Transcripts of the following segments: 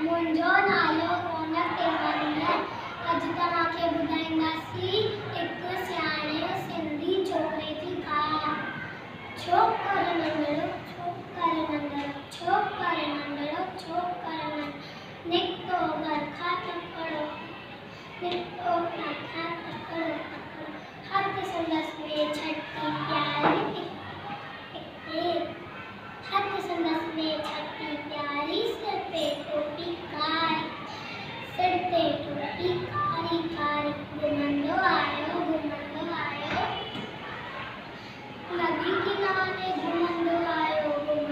मुंहिंजो नालो रौनक टेवानी है। अॼु तव्हांखे ॿुधाईंदासीं हिकु सियाणे सिंधी छोकिरे जी कहाणी। छोकर नंढड़ो छोकर नंढड़ो छोकर नंढड़ो छोकर नंढड़ो निकितो घर खां तकिड़ो निकितो घर खां तकिड़ो हथ संदसि में छटी प्यारी हथ संदसि में छटी प्यारी सिर पे टोपी कारी सिर पे टोपी कारी कारी घुमंदो आयो नदी किनारे घुमंदो आयो नदी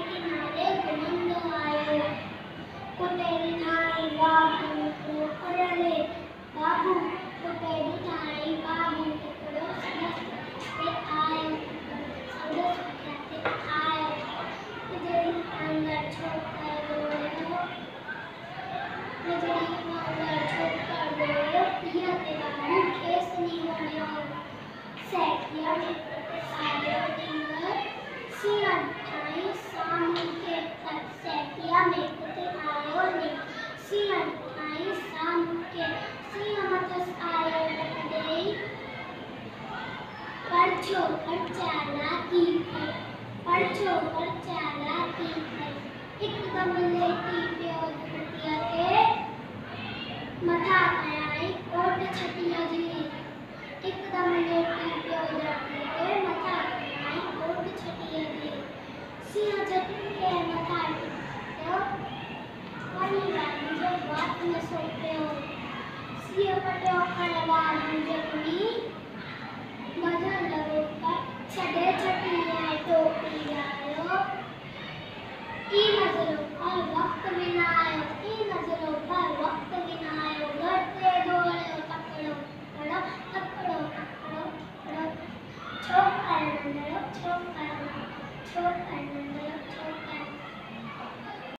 किनारे घुमंदो आयो कुटेरी ठाही बाबू को अरे बाबू कुटेरी ठाही बाबू हिकिड़ो संदसि आयो बिजली अंदर छोकर गोयो पिया ते बाबू खेसनी वणियो सैकिया में आयो ॾींहुं सियां ठाही साम्हूं खे सैकिया में कुते आयो ॾींहुं सियां ठाही साम्हूं खे सियां मथसि आयो ॾेई परछो पर चालाकी थी हिकदमि लेटी पियो धरतीअ ते मथा कयाई कोट छटीअ जी हिकदमि लेटी पियो धरतीअ ते मथा कयाई कोट छटीअ जी सिंह झटि खे मथा टिकियो वञी वारनि जे वात में सो पियो सिंह कटियो खण वारनि जे कुड़ी मदन लॻो छॾे छटी ऐं टोपी आयो ई नज़रों पर वक़्त विनायो घर ते दौड़ियो तकिड़ो छोकर नंढड़ो छोकर